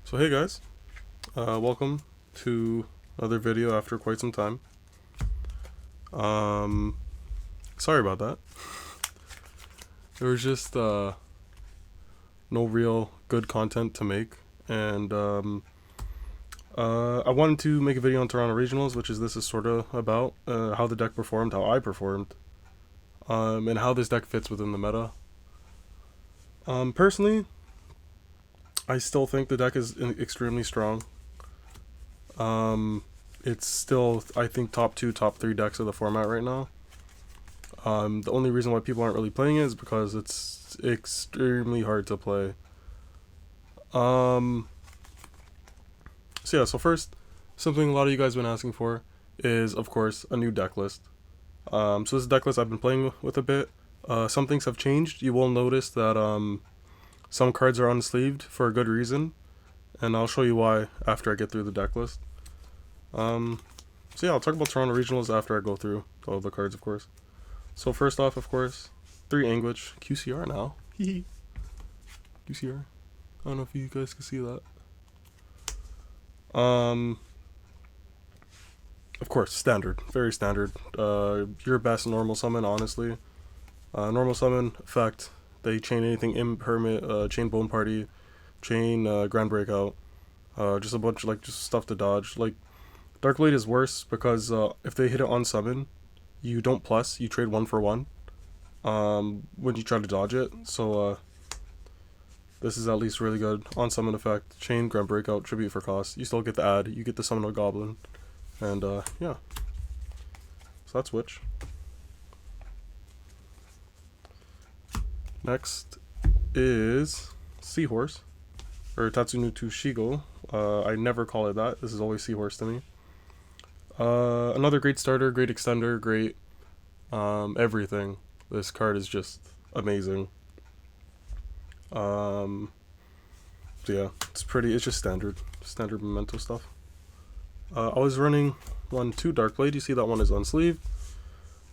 So hey guys, welcome to another video after quite some time. Sorry about that. There was just no real good content to make, and I wanted to make a video on Toronto Regionals, which is sort of about how the deck performed, how I performed, and how this deck fits within the meta. Personally, I still think the deck is extremely strong. It's still, I think, top 2, top 3 decks of the format right now. The only reason why people aren't really playing it is because it's extremely hard to play. So first, something a lot of you guys have been asking for is, of course, a new deck list. So this deck list I've been playing with a bit. Some things have changed. You will notice that some cards are unsleeved for a good reason, and I'll show you why after I get through the deck list. So yeah, I'll talk about Toronto Regionals after I go through all the cards, of course. So first off, of course, 3 Anguish, QCR now. QCR. I don't know if you guys can see that. Of course, standard, very standard. Your best normal summon, honestly. Normal summon effect. They chain anything impermanent, chain Bone Party, chain Grand Breakout, just a bunch of just stuff to dodge. Like Darkblade is worse because if they hit it on summon, you don't plus, you trade 1 for 1 when you try to dodge it. So this is at least really good. On summon effect, chain Grand Breakout, tribute for cost. You still get the add, you get the summon a goblin, and yeah. So that's Witch. Next is Seahorse, or Tatsunutsu Shigo. I never call it that. This is always Seahorse to me. Another great starter, great extender, great everything. This card is just amazing. So yeah, it's just standard memento stuff. I was running 2 Darkblade. You see that one is unsleeved.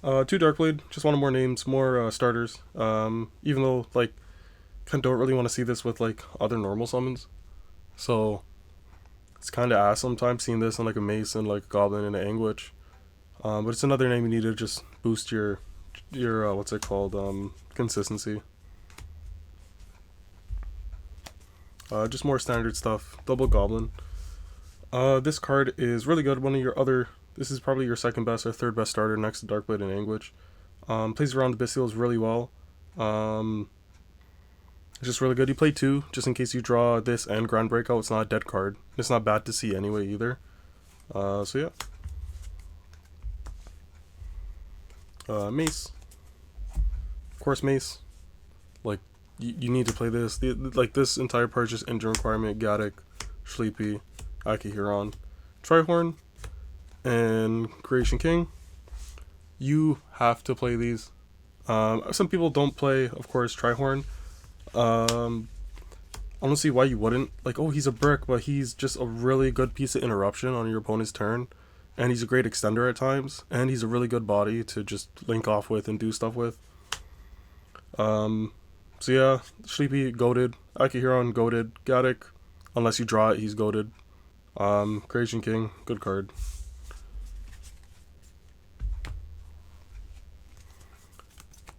2 Darkblade, just wanted more names, more starters. Even though kind of don't really want to see this with other normal summons, so it's kind of ass sometimes seeing this on a Mason, a Goblin, and an Anguish. But it's another name you need to just boost your what's it called, consistency. Just more standard stuff. Double Goblin. This card is really good. This is probably your second best or third best starter next to Darkblade and Anguish. Plays around Bystials really well. It's just really good. You play 2 just in case you draw this and Grand Breakout. It's not a dead card. It's not bad to see anyway either. So yeah. Mace. Of course, Mace. You need to play this. This entire purchase engine requirement: Gaddock, Sleepy, Akihiron, Trihorn, and Creation King. You have to play these. Some people don't play, of course, Trihorn. I don't see why you wouldn't. Oh, he's a brick, but he's just a really good piece of interruption on your opponent's turn, and he's a great extender at times, and he's a really good body to just link off with and do stuff with. So yeah, Sleepy, goated. Akihiron, goated. Gaddock, unless you draw it, he's goated. Creation King, good card.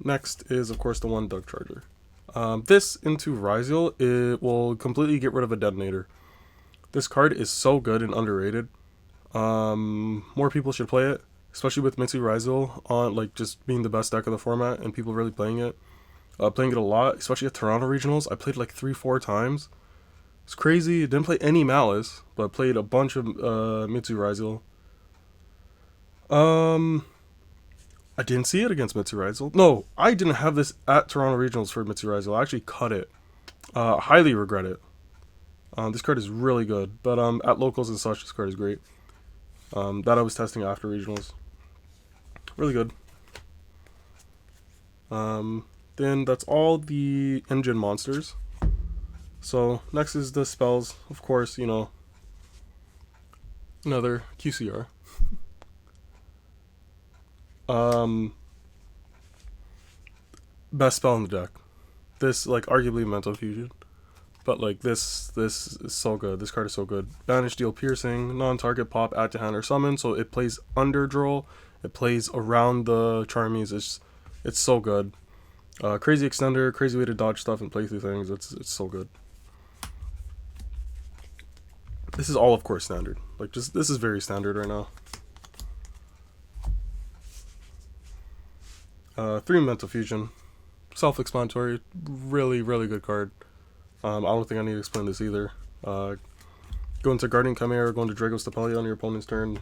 Next is, of course, the 1 Doug Charger. This into Ryziel, it will completely get rid of a detonator. This card is so good and underrated. More people should play it, especially with Mitsu Ryziel on just being the best deck of the format and people really playing it. Playing it a lot, especially at Toronto Regionals. I played 3-4 times. It's crazy. Didn't play any Malice, but played a bunch of Mitsu Ryziel. I didn't see it against Mitsu Ryziel. No, I didn't have this at Toronto Regionals for Mitsu Ryziel. I actually cut it. Highly regret it. This card is really good, but at locals and such, this card is great. That I was testing after Regionals. Really good. Then that's all the engine monsters. So next is the spells. Of course, another QCR. Best spell in the deck. This arguably Mental Fusion, But like this is so good. This card is so good. Banish, deal piercing, non-target pop, add to hand or summon. So it plays under draw. It plays around the Charmies. It's so good. Crazy extender, crazy way to dodge stuff and play through things. It's so good. This is all of course standard. Like this is very standard right now. 3 Mental Fusion, self-explanatory. Really good card. I don't think I need to explain this either. Go into Guardian Chimera, go into Draco Stapelia on your opponent's turn.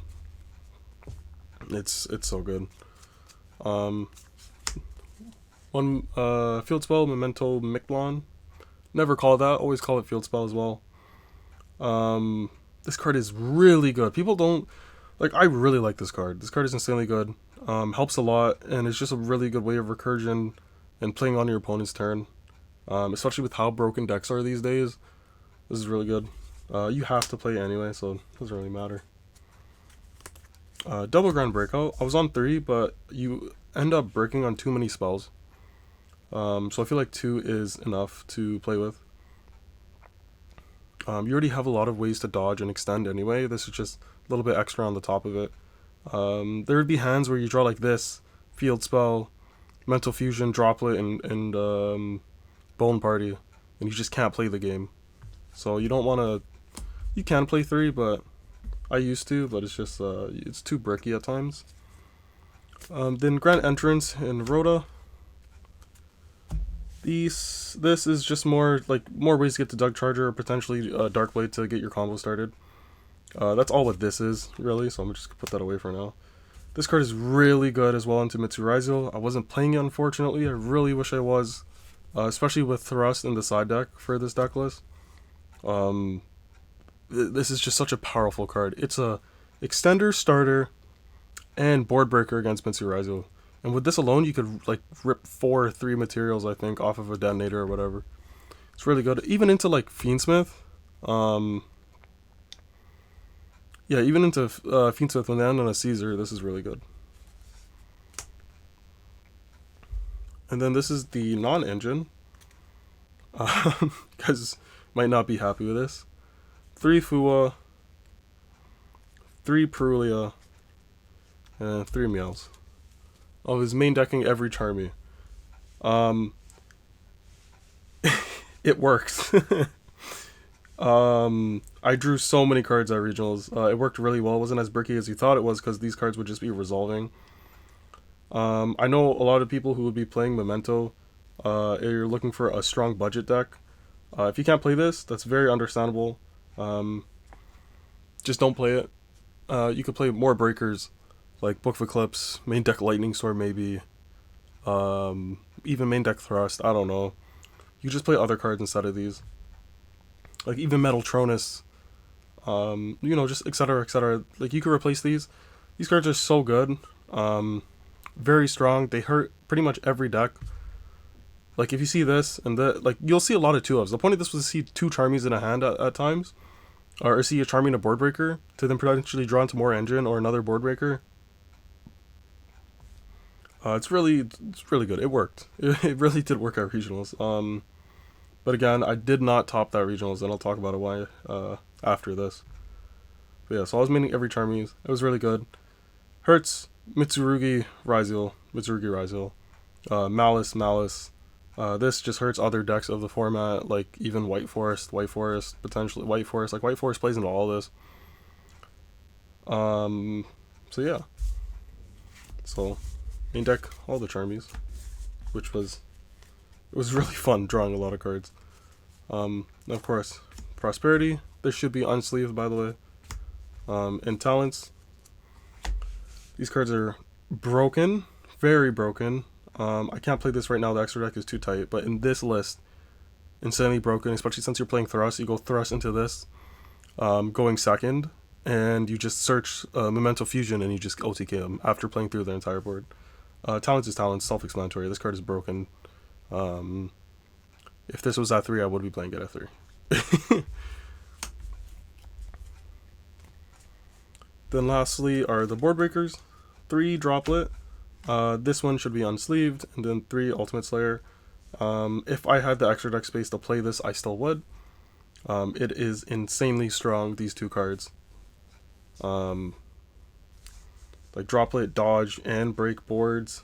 It's so good. One field spell, Memento Mictlon. Never call it that, always call it field spell as well. This card is really good. People don't like. I really like this card. This card is insanely good. Helps a lot, and it's just a really good way of recursion and playing on your opponent's turn. Especially with how broken decks are these days. This is really good. You have to play anyway, so it doesn't really matter. Double Grand Breakout. I was on 3, but you end up breaking on too many spells. So I feel like 2 is enough to play with. You already have a lot of ways to dodge and extend anyway. This is just a little bit extra on the top of it. There would be hands where you draw like this, field spell, Mental Fusion, Droplet, and Bone Party, and you just can't play the game. So you don't want to. You can play 3, but I used to, but it's just it's too bricky at times. Then Grand Entrance in Rhoda. This is just more ways to get to Doug Charger or potentially Darkblade to get your combo started. That's all what this is, really, so I'm just going to put that away for now. This card is really good as well into Mitsu Raizo. I wasn't playing it, unfortunately. I really wish I was, especially with Thrust in the side deck for this deck list. This is just such a powerful card. It's a extender, starter, and board breaker against Mitsu Raizo. And with this alone, you could like rip 4 or 3 materials, I think, off of a detonator or whatever. It's really good. Even into like Fiendsmith. Yeah, even into Fiendsmith when they end on a Caesar, this is really good. And then this is the non-engine. Guys might not be happy with this. 3 Fua, 3 Perulia, and 3 Meows. Oh, his main decking every Charmy. It works. I drew so many cards at regionals. It worked really well. It wasn't as bricky as you thought it was because these cards would just be resolving. I know a lot of people who would be playing Memento. You're looking for a strong budget deck. If you can't play this, that's very understandable. Just don't play it. You could play more breakers, like Book of Eclipse, main deck Lightning Sword maybe, even main deck Thrust, I don't know. You just play other cards instead of these. Like even Metal Tronus, just etc, etc. Like you could replace these. These cards are so good. Very strong. They hurt pretty much every deck. Like if you see this and that, like you'll see a lot of 2-ofs. The point of this was to see 2 Charmies in a hand at times. Or see a Charmy and a board breaker to then potentially draw into more engine or another board breaker. It's really good. It worked. It really did work at regionals. But again, I did not top that regionals, and I'll talk about it why after this. But yeah, so I was maining every Charmies. It was really good. Hurts, Mitsurugi Raizo, Malice. This just hurts other decks of the format, like even White Forest, potentially White Forest. Like White Forest plays into all this. So yeah. So main deck, all the Charmies, which was really fun drawing a lot of cards. Of course, Prosperity. This should be unsleeved, by the way. And Talents. These cards are broken, very broken. I can't play this right now, the extra deck is too tight, but in this list, insanely broken, especially since you're playing Thrust. You go Thrust into this, going second, and you just search Memento Fusion and you just OTK them after playing through the entire board. Talents is Talents, self-explanatory. This card is broken. If this was at 3, I would be playing it at 3. Then lastly are the board breakers. 3 Droplet. This one should be unsleeved, and then 3 Ultimate Slayer. If I had the extra deck space to play this, I still would. It is insanely strong, these two cards. Like Droplet, dodge, and break boards.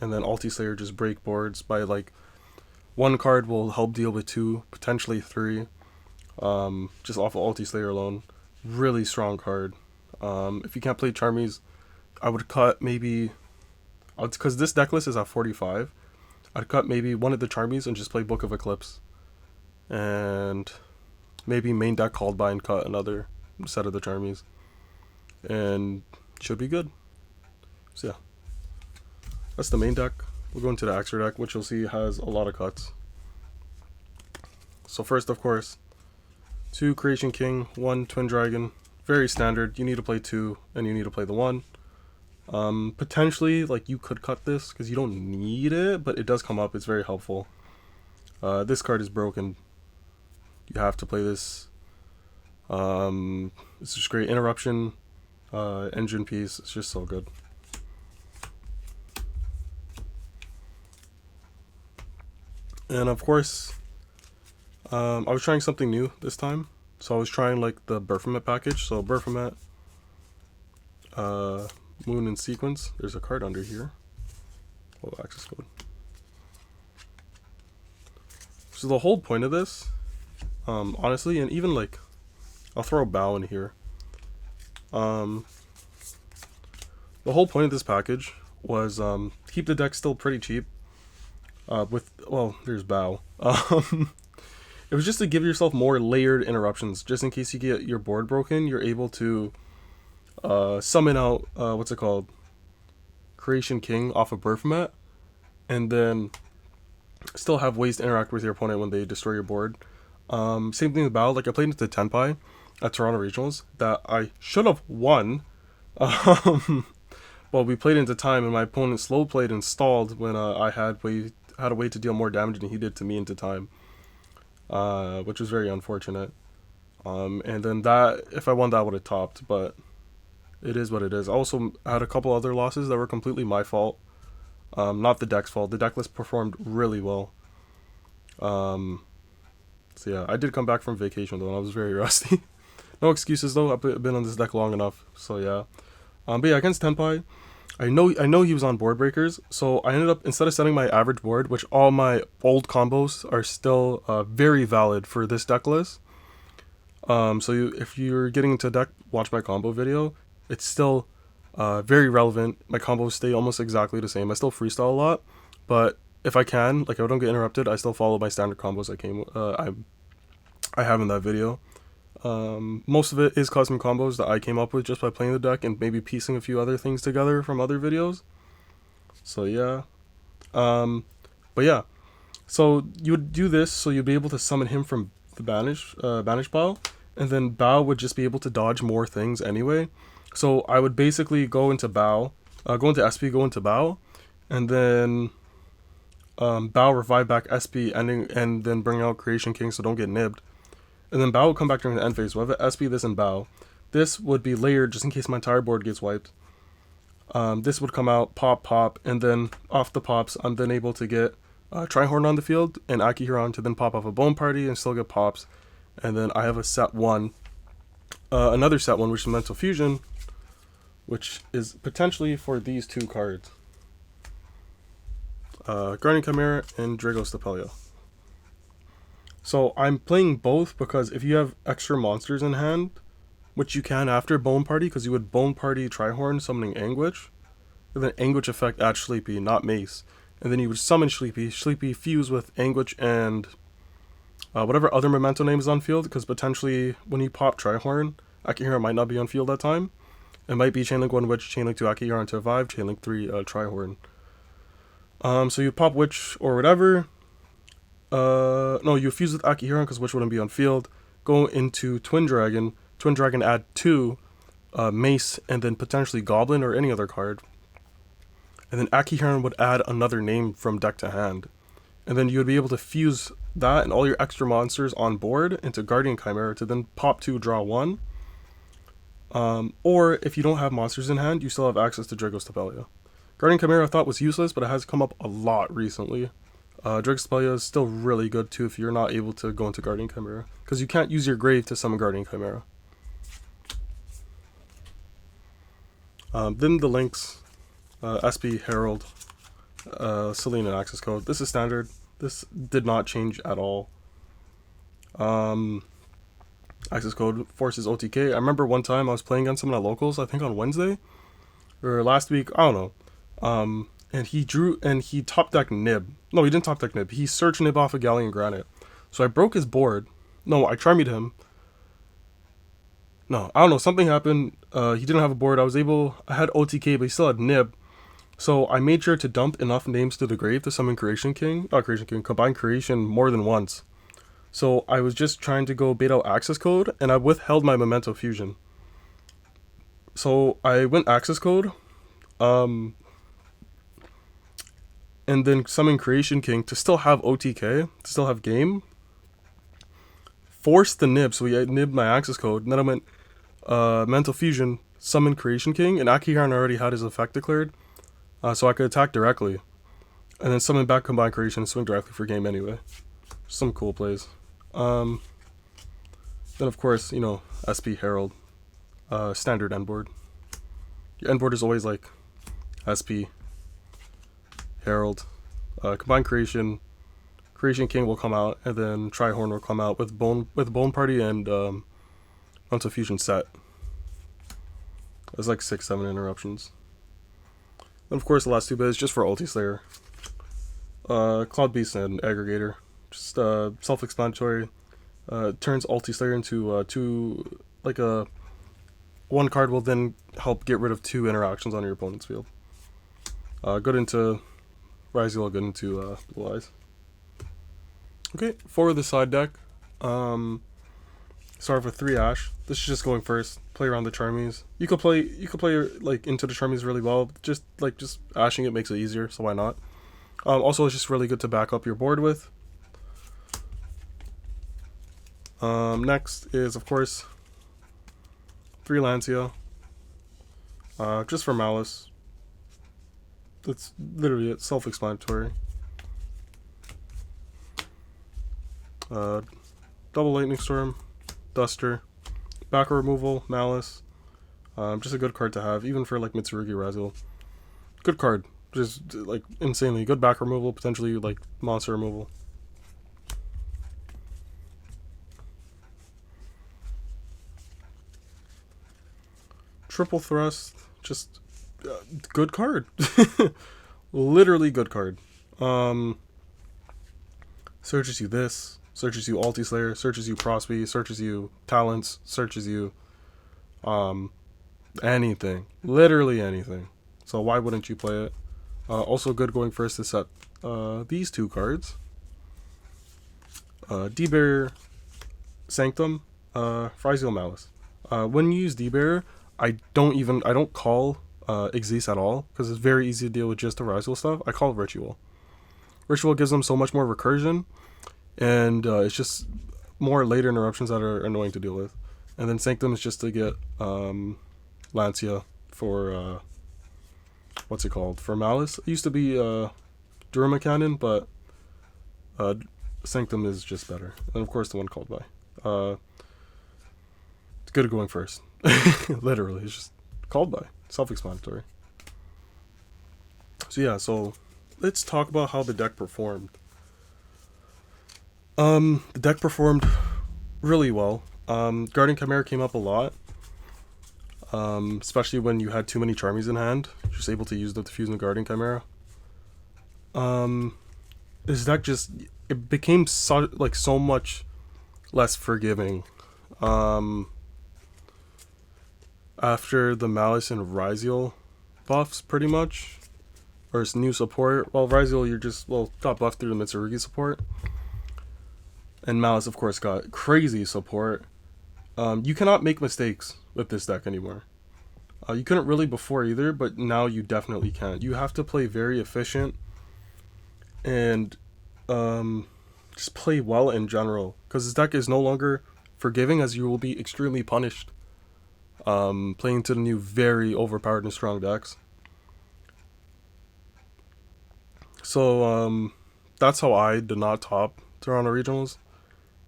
And then Ulti-Slayer just break boards by like one card will help deal with 2, potentially 3. Just off of Ulti-Slayer alone. Really strong card. If you can't play Charmies, I would cut maybe, because this deck list is at 45, I'd cut maybe one of the Charmies and just play Book of Eclipse. And maybe main deck called by and cut another set of the Charmies. And should be good. So yeah. That's the main deck. We'll go into the extra deck, which you'll see has a lot of cuts. So first, of course, 2 Creation King, 1 Twin Dragon. Very standard. You need to play 2, and you need to play the 1. Potentially, like, you could cut this, because you don't need it, but it does come up. It's very helpful. This card is broken. You have to play this. It's just great. Interruption, engine piece. It's just so good. And of course, I was trying something new this time. So I was trying like the Baphomet package. So Baphomet, Moon in Sequence. There's a card under here. Oh, access code. So the whole point of this, honestly, and even like, I'll throw a bow in here. The whole point of this package was keep the deck still pretty cheap. There's bow. It was just to give yourself more layered interruptions, just in case you get your board broken. You're able to summon out what's it called, Creation King off of Baphomet, and then still have ways to interact with your opponent when they destroy your board. Same thing with bow. Like I played into Tenpai at Toronto Regionals that I should have won. Well, we played into time, and my opponent slow played and stalled when I had a way to deal more damage than he did to me into time, which was very unfortunate. And then that, if I won, that would have topped, but it is what it is. I also had a couple other losses that were completely my fault, not the deck's fault. The deck list performed really well. So yeah, I did come back from vacation though, and I was very rusty. No excuses though. I've been on this deck long enough. So yeah. But yeah, against Tenpai, I know he was on board breakers, so I ended up, instead of setting my average board, which all my old combos are still very valid for this deck list. If you're getting into deck, watch my combo video. It's still very relevant. My combos stay almost exactly the same. I still freestyle a lot, but if I can, like, I don't get interrupted, I still follow my standard combos I have in that video. Most of it is custom combos that I came up with just by playing the deck and maybe piecing a few other things together from other videos. So yeah. But yeah. So you would do this so you'd be able to summon him from the banish pile, and then Bao would just be able to dodge more things anyway. So I would basically go into Bao, go into SP, go into Bao, and then Bao revive back SP ending, and then bring out Creation King so don't get nibbed. And then Bao will come back during the end phase. We'll have an SP, this, and Bao. This would be layered just in case my entire board gets wiped. This would come out, pop, and then off the pops, I'm then able to get Trihorn on the field and Akihiron to then pop off a Bone Party and still get pops. And then I have a set 1. Another set 1, which is Mental Fusion, which is potentially for these 2 cards. Guardian Chimera and Dragos Stapelia. So I'm playing both because if you have extra monsters in hand, which you can after Bone Party, because you would Bone Party Trihorn summoning Anguish, and then Anguish effect add Sleepy, not Mace, and then you would summon Sleepy fuse with Anguish and whatever other Memento name is on field, because potentially when you pop Trihorn, Akihiro might not be on field that time. It might be Chainlink 1 Witch, Chainlink 2 Akihiron to revive, Chainlink 3 Trihorn. So you pop Witch or whatever. No, you fuse with Akihiron because Witch wouldn't be on field. Go into Twin Dragon. Twin Dragon add 2 Mace and then potentially Goblin or any other card. And then Akihiron would add another name from deck to hand. And then you would be able to fuse that and all your extra monsters on board into Guardian Chimera to then pop 2, draw 1. Or if you don't have monsters in hand, you still have access to Dragos Stapelia. Guardian Chimera I thought was useless, but it has come up a lot recently. Drake's Expellia is still really good too if you're not able to go into Guardian Chimera, because you can't use your grave to summon Guardian Chimera. Then the links, SP Herald, Selene and access code. This is standard. This did not change at all. Access code forces OTK. I remember one time I was playing against someone at locals, I think on Wednesday or last week, I don't know. And he top decked Nib. No, he didn't top deck Nib. He searched Nib off of Galleon Granite. So I broke his board. No, I Charmied him. No, I don't know. Something happened. He didn't have a board. I had OTK, but he still had Nib. So I made sure to dump enough names to the grave to summon Combine Creation more than once. So I was just trying to go bait out access code, and I withheld my Memento Fusion. So I went access code, and then summon Creation King to still have OTK, to still have game. Forced the nib, so he nibbed my access code, and then I went Mental Fusion, summon Creation King, and Akiharn already had his effect declared, so I could attack directly. And then summon back Combine Creation and swing directly for game anyway. Some cool plays. Then of course, you know, SP Herald, standard end board. Your end board is always like SP Herald, Combine Creation King will come out, and then Trihorn will come out with Bone Party and Mental Fusion set. There's like 6-7 interruptions. Then of course the last two bits just for Ulti Slayer, Cloud Beast and Aggregator. Just self-explanatory. Turns Ulti Slayer into one card will then help get rid of 2 interactions on your opponent's field. Good into Ryziel, good into Blue Eyes. Okay, for the side deck, start with 3 Ash. This is just going first. Play around the Charmies. You could play like into the Charmies really well. Just ashing it makes it easier, so why not? Also, it's just really good to back up your board with. Next is of course 3 Lancia. Just for Malice. That's literally it. Self-explanatory. Double Lightning Storm, Duster, back removal, Malice. Just a good card to have, even for like Mitsurugi Raziel. Good card, just like insanely good back removal, potentially like monster removal. Triple Thrust, just good card. Literally good card. Searches you this. Searches you Ulti Slayer, searches you Prosby, searches you Talents, searches you anything. Literally anything. So why wouldn't you play it? Also good going first to set these 2 cards. D-Barrier, Sanctum, Fryseel Malice. When you use D-Barrier, I don't call Xyz at all, because it's very easy to deal with just the Ryziel stuff. I call it Ritual. Ritual gives them so much more recursion, and it's just more later interruptions that are annoying to deal with. And then Sanctum is just to get Lancia for what's it called? For Malice. It used to be Durama Cannon, but Sanctum is just better. And of course the one called by. It's good at going first. Literally, it's just called by. Self-explanatory. So yeah, so let's talk about how the deck performed. The deck performed really well. Guardian Chimera came up a lot. Especially when you had too many Charmies in hand. You're just able to use them to fuse the Guardian Chimera. This deck it became so much less forgiving. After the Malice and Ryziel buffs, pretty much. Or its new support. Well, Ryziel, got buffed through the Mitsurugi support. And Malice, of course, got crazy support. You cannot make mistakes with this deck anymore. You couldn't really before either, but now you definitely can. You have to play very efficient and just play well in general, because this deck is no longer forgiving, as you will be extremely punished playing to the new very overpowered and strong decks. So that's how I did not top Toronto Regionals.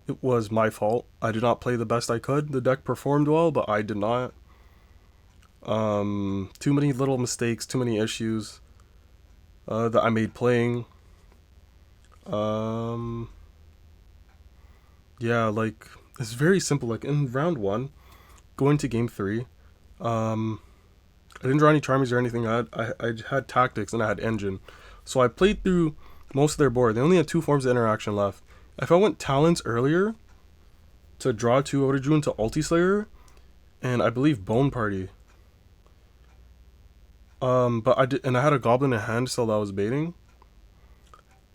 It was my fault. I did not play the best I could. The deck performed well, but I did not. Too many little mistakes, too many issues that I made playing. Um, yeah, like it's very simple. Like in round one, going to game three, um, I didn't draw any charmies or anything. I had tactics and I had engine, so I played through most of their board. They only had two forms of interaction left. If I went talents earlier to draw two, I would have drew into Ulti Slayer and I believe Bone Party. But I did, and I had a Goblin in hand, so that was baiting.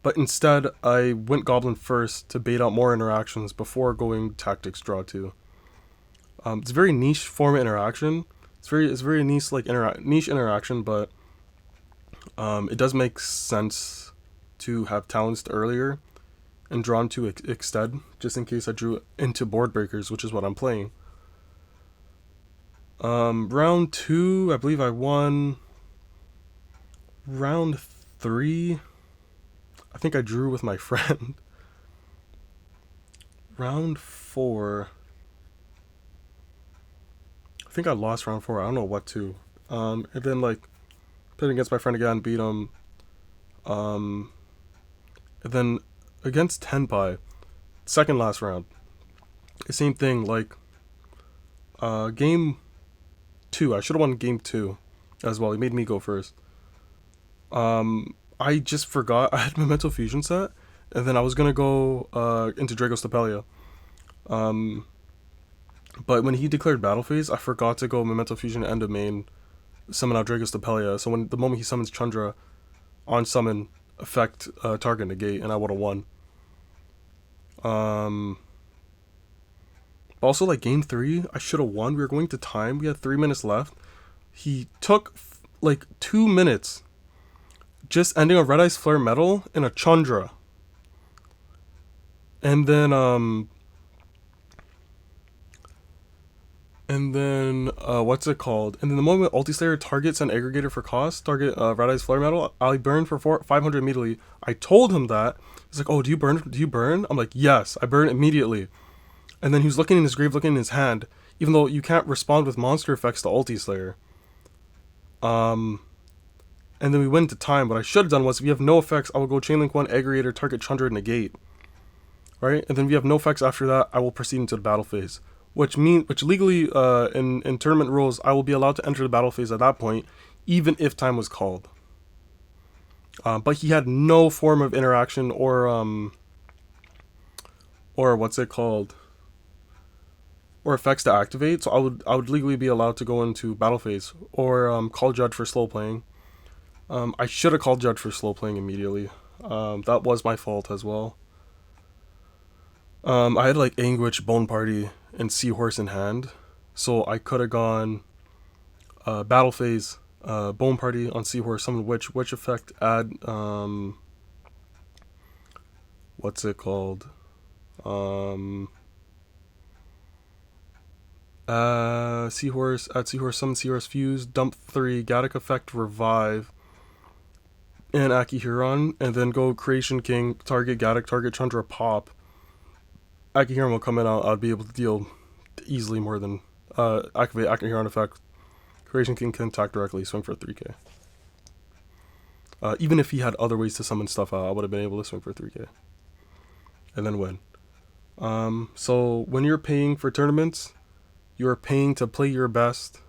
But instead, I went Goblin first to bait out more interactions before going Tactics draw two. It's a very niche form of interaction. It's very niche like niche interaction, but it does make sense to have talents earlier and drawn to extend, just in case I drew into board breakers, which is what I'm playing. Round two, I believe I won. Round three, I think I drew with my friend. Round four, I think I lost round four. I don't know what to. And then like played against my friend again, beat him. Um, and then against Tenpai, second last round, the same thing. Like game two, I should have won game two as well. He made me go first. I just forgot I had Memento Fusion set, and then I was gonna go into Drago's Tapelia. Um, but when he declared battle phase, I forgot to go Memento Fusion end of main, summon out Drago's Tapelia. So when the moment he summons Chandra, on summon affect target negate, and I would have won. Um, but also like game three, I should have won. We were going to time. We had 3 minutes left. He took like 2 minutes, just ending a Red Eyes Flare Metal and a Chandra. And then what's it called? And then the moment Ulti Slayer targets an aggregator for cost, target Red Eyes Flare Metal, I burn for 500 immediately. I told him that. He's like, oh, do you burn? Do you burn? I'm like, yes, I burn immediately. And then he was looking in his grave, looking in his hand, even though you can't respond with monster effects to Ulti Slayer. And then we went into time. What I should have done was, if you have no effects, I will go Chainlink 1, Aggregator, target Chandra, negate. Right? And then if you have no effects after that, I will proceed into the battle phase. Which legally, in tournament rules, I will be allowed to enter the battle phase at that point, even if time was called. But he had no form of interaction or what's it called? Or effects to activate, so I would legally be allowed to go into battle phase or call Judge for slow playing. I should have called Judge for slow playing immediately. That was my fault as well. I had like Anguish, Bone Party, and Seahorse in hand, so I could have gone battle phase, Bone Party on Seahorse, summon which effect add what's it called? Seahorse, add Seahorse, summon Seahorse Fuse, dump 3, Gaddock effect, revive, and Akihiron, and then go Creation King, target Gaddock, target Chandra, pop. Akihiron will come in, I'd be able to deal easily more than activate Akihiron effect. Creation King can attack directly, swing for 3k. Even if he had other ways to summon stuff out, I would have been able to swing for 3k. And then win. So when you're paying for tournaments, you're paying to play your best.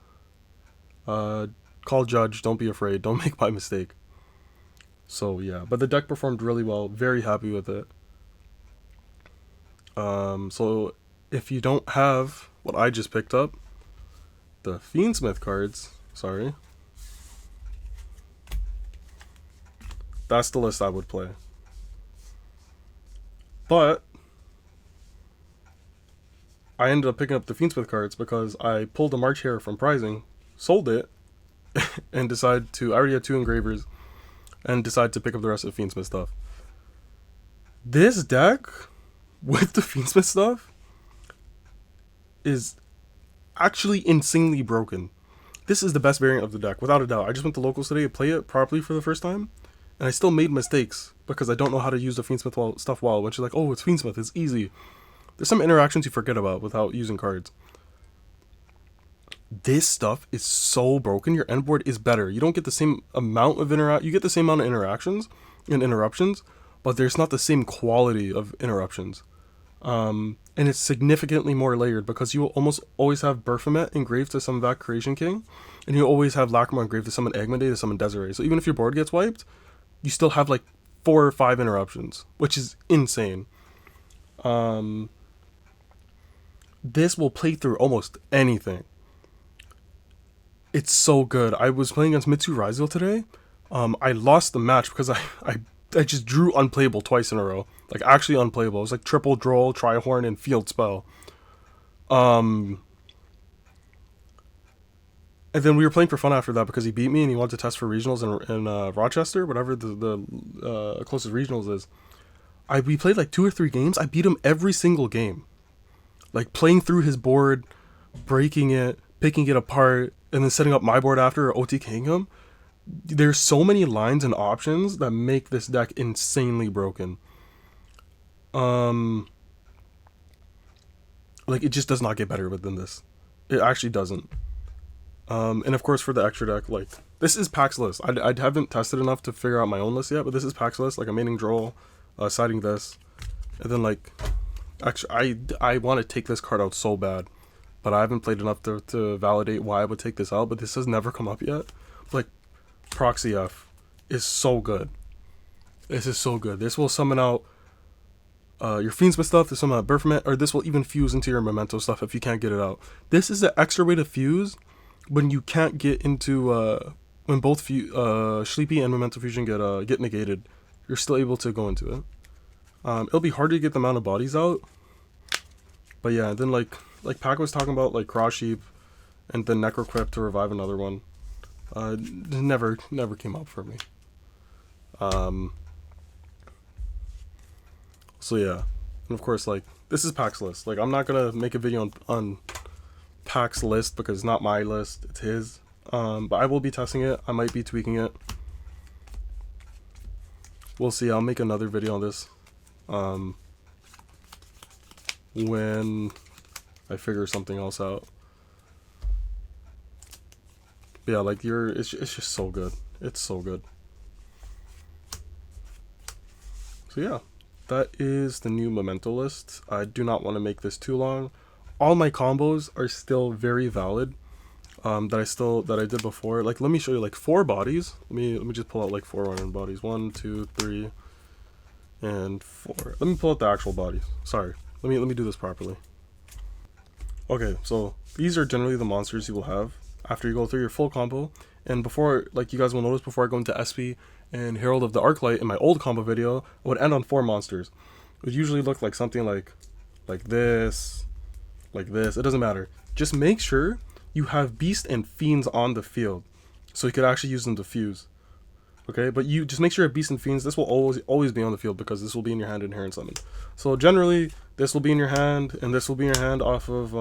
Call Judge, don't be afraid, don't make my mistake. So yeah, but the deck performed really well, very happy with it. So if you don't have what I just picked up, the Fiendsmith cards, sorry, that's the list I would play. But I ended up picking up the Fiendsmith cards because I pulled a March Hare from prizing, sold it, and decided to, I already had 2 engravers, and decided to pick up the rest of the Fiendsmith stuff. This deck, with the Fiendsmith stuff, is actually insanely broken. This is the best variant of the deck, without a doubt. I just went to locals today to play it properly for the first time, And I still made mistakes because I don't know how to use the Fiendsmith stuff well. When she's like, oh, it's Fiendsmith, it's easy. There's some interactions you forget about without using cards. This stuff is so broken. Your end board is better. You don't get the same amount of you get the same amount of interactions and interruptions, but there's not the same quality of interruptions. And it's significantly more layered because you will almost always have Baphomet engraved to summon back Creation King, and you always have Lacrima engraved to summon Egmonde to summon Desiree. So even if your board gets wiped, you still have like 4 or 5 interruptions, which is insane. This will play through almost anything. It's so good. I was playing against Mitsu Raizo today. I lost the match because I just drew unplayable twice in a row. Like, actually unplayable. It was like triple droll, Trihorn, and field spell. And then we were playing for fun after that because he beat me and he wanted to test for regionals in Rochester, whatever the closest regionals is. We played like 2 or 3 games. I beat him every single game. Like, playing through his board, breaking it, picking it apart, and then setting up my board after or OTKing him. There's so many lines and options that make this deck insanely broken. Like, it just does not get better than this. It actually doesn't. And of course for the extra deck, like, this is Pack's list. I haven't tested enough to figure out my own list yet, but this is Pack's list. Like, I'm maining droll, siding this, and then like, actually I want to take this card out so bad, but I haven't played enough to validate why I would take this out. But this has never come up yet. Like, Proxy F is so good. This is so good. This will summon out your Fiendsmith stuff, this summon out Baphomet, or this will even fuse into your Memento stuff if you can't get it out. This is the extra way to fuse when you can't get into when both Sleepy and Memento Fusion get negated. You're still able to go into it. It'll be hard to get the amount of bodies out, but yeah. Then like Pac was talking about, like, Cross Sheep and then Necroquip to revive another one. Never came up for me. So yeah, and of course, like, this is Pac's list. Like, I'm not gonna make a video on Pac's list because it's not my list, it's his. But I will be testing it. I might be tweaking it. We'll see. I'll make another video on this when I figure something else out. But yeah, like, it's just so good. It's so good. So yeah, that is the new Memento list. I do not want to make this too long. All my combos are still very valid. That I did before. Like, let me show you, like, 4 bodies. Let me just pull out like 4 random bodies. 1, 2, 3, and 4. Let me pull out the actual bodies. Sorry. Let me do this properly. Okay, so these are generally the monsters you will have after you go through your full combo. And before, like, you guys will notice, before I go into SP and Herald of the Arclight in my old combo video, I would end on 4 monsters. It would usually look like something like this, like this. It doesn't matter. Just make sure you have Beast and Fiends on the field, so you could actually use them to fuse. Okay, but you just make sure you have Beast and Fiends. This will always be on the field because this will be in your hand in Inherent Summon. So generally, this will be in your hand, and this will be in your hand off of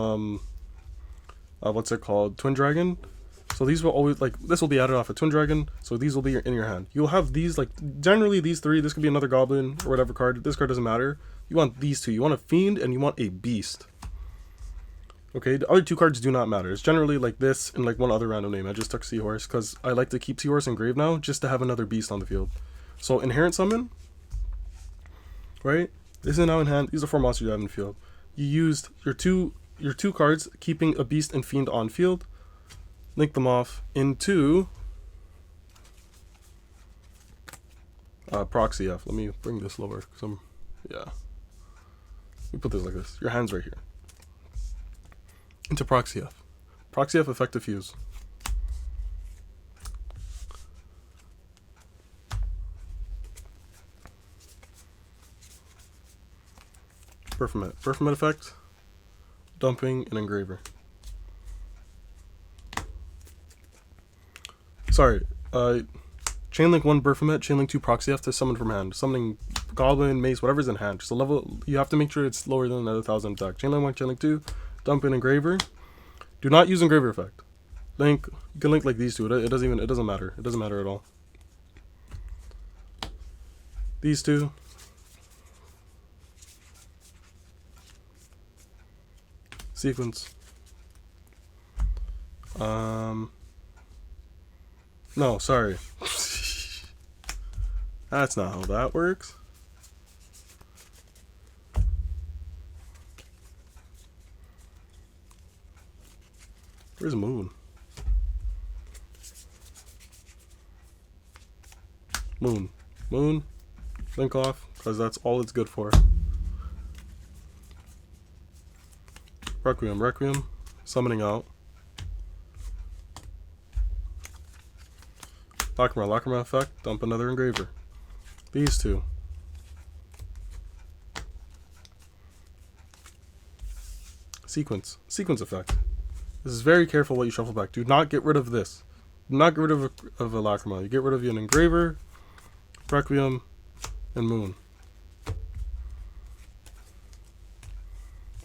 what's it called, Twin Dragon. So these will always, like, this will be added off of Twin Dragon. So these will be in your hand. You'll have these, like, generally these 3. This could be another Goblin or whatever card. This card doesn't matter. You want these 2. You want a Fiend and you want a Beast. Okay, the other 2 cards do not matter. It's generally like this and like one other random name. I just took Seahorse because I like to keep Seahorse engraved now just to have another Beast on the field. So Inherent Summon, right? This is now in hand. These are 4 monsters you have in the field. You used your two cards, keeping a Beast and Fiend on field. Link them off into Proxy F. Let me bring this lower. Yeah. Let me put this like this. Your hand's right here. Into Proxy F. Proxy F effective fuse. Baphomet. Baphomet effect. Dumping an engraver. Sorry. Chainlink 1 Baphomet, Chainlink 2 Proxy F to summon from hand. Summoning Goblin, Mace, whatever's in hand. Just a level, you have to make sure it's lower than another 1000 attack. Chainlink 1, Chainlink 2, dump an engraver. Do not use engraver effect. You can link like these two. It doesn't matter. It doesn't matter at all. These two. Sequence. No, sorry. That's not how that works. Where's Moon? Moon. Moon. Link off, because that's all it's good for. Requiem. Requiem. Summoning out. Lacrima. Lacrima effect. Dump another engraver. These two. Sequence. Sequence effect. This is very careful what you shuffle back. Do not get rid of this. Do not get rid of a Lacrima. You get rid of an engraver, Requiem, and Moon.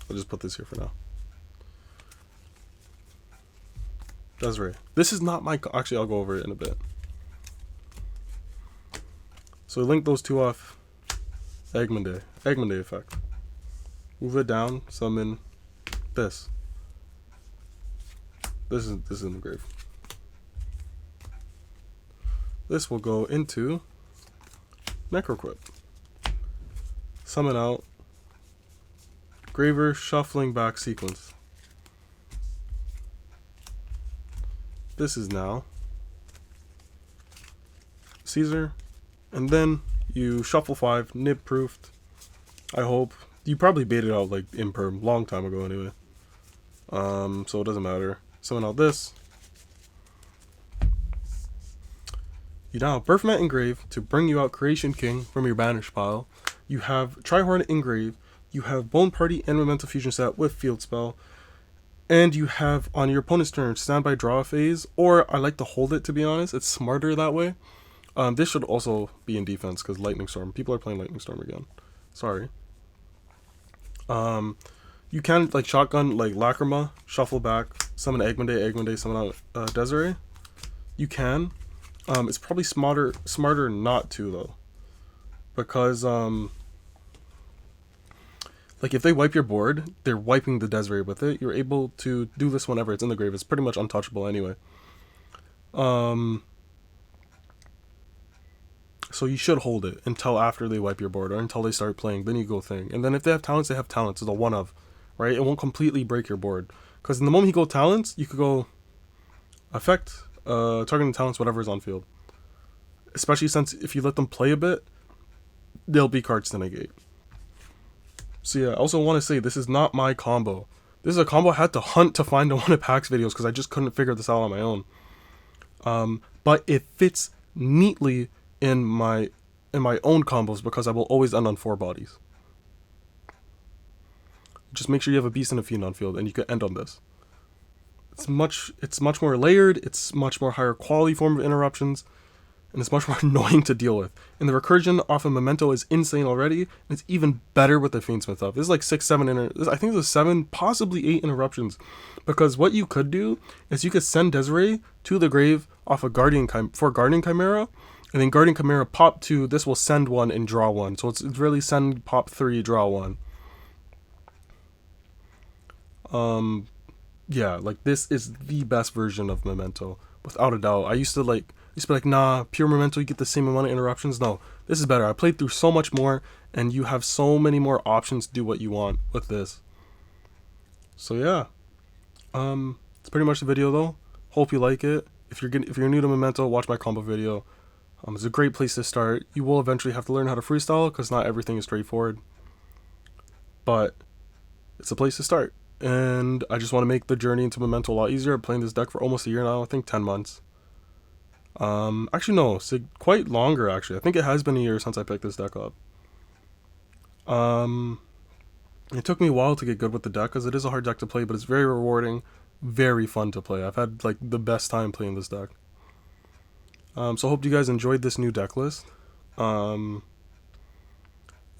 I'll just put this here for now. Desiree. This is not my... Actually, I'll go over it in a bit. So link those two off. Eggman Day. Eggman Day effect. Move it down. Summon this. This is in the grave. This will go into Necroquip. Summon out. Graver shuffling back sequence. This is now Caesar. And then you shuffle 5, nib proofed. I hope. You probably baited out like imperm long time ago anyway. So it doesn't matter. Summon out this. You now have Birthmat Engrave to bring you out Creation King from your banish pile. You have Trihorn Engrave. You have Bone Party and Memento Fusion set with Field Spell. And you have on your opponent's turn standby draw phase, or I like to hold it, to be honest. It's smarter that way. This should also be in defense because Lightning Storm. People are playing Lightning Storm again. Sorry. You can like shotgun like Lacrima, shuffle back, summon Eggman Day, summon out Desiree. You can. It's probably smarter not to though, because like if they wipe your board, they're wiping the Desiree with it. You're able to do this whenever it's in the grave. It's pretty much untouchable anyway. So you should hold it until after they wipe your board or until they start playing. Then you go thing. And then if they have talents, they have talents. It's a one of, right? It won't completely break your board. Because in the moment you go talents, you could go effect, targeting talents, whatever is on field. Especially since if you let them play a bit, there'll be cards to negate. So yeah, I also want to say this is not my combo. This is a combo I had to hunt to find on one of Pack's videos because I just couldn't figure this out on my own. But it fits neatly in my own combos because I will always end on 4 bodies. Just make sure you have a beast and a fiend on field and you can end on this. It's much more layered, it's much more higher quality form of interruptions, and it's much more annoying to deal with. And the recursion off of Memento is insane already, and it's even better with the Fiendsmith up. This is like 6, 7, I think there's 7, possibly 8 interruptions. Because what you could do is you could send Desiree to the grave off a Guardian Chimera, and then Guardian Chimera pop 2, this will send 1 and draw 1. So it's really send, pop 3, draw 1. Yeah, like this is the best version of Memento, without a doubt. I used to be like, nah, pure Memento, you get the same amount of interruptions. No, this is better. I played through so much more, and you have so many more options to do what you want with this. So yeah, it's pretty much the video though. Hope you like it. If you're new to Memento, watch my combo video. It's a great place to start. You will eventually have to learn how to freestyle because not everything is straightforward. But it's a place to start. And I just want to make the journey into Memento a lot easier. I'm playing this deck for almost a year now. I think 10 months. Actually no, quite longer actually. I think it has been a year since I picked this deck up. It took me a while to get good with the deck because it is a hard deck to play, but it's very rewarding, very fun to play. I've had like the best time playing this deck. So I hope you guys enjoyed this new deck list. And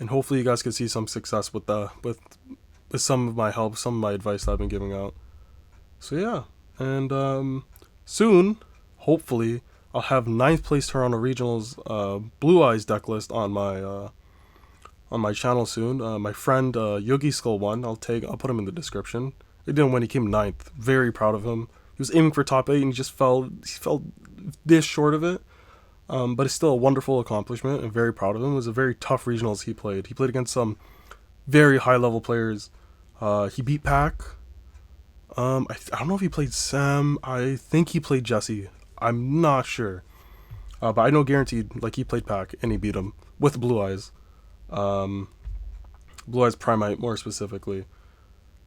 hopefully you guys can see some success with some of my help, some of my advice that I've been giving out. So yeah, and soon, hopefully, I'll have ninth place Toronto Regionals Blue Eyes deck list on my channel soon. My friend Yogi Skull won. I'll put him in the description. He didn't win. He came ninth. Very proud of him. He was aiming for top 8 and he just fell. He fell this short of it. But it's still a wonderful accomplishment and very proud of him. It was a very tough regionals he played. He played against some very high level players. He beat Pac. I don't know if he played Sam. I think he played Jesse. I'm not sure. But I know guaranteed, like, he played Pac and he beat him with Blue Eyes. Blue Eyes Primite more specifically.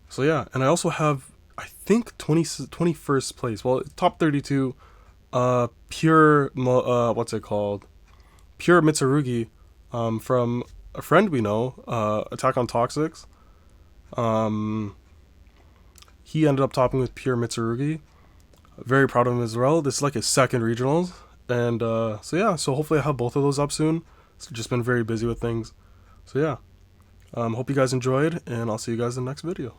So yeah, and I also have, I think 21st place. Well, top 32. Pure what's it called? Pure Mitsurugi, from a friend we know, Attack on Toxics. He ended up topping with Pure Mitsurugi. Very proud of him as well. This is like his second regionals, and so yeah. So hopefully I have both of those up soon. It's just been very busy with things. So yeah. Hope you guys enjoyed, and I'll see you guys in the next video.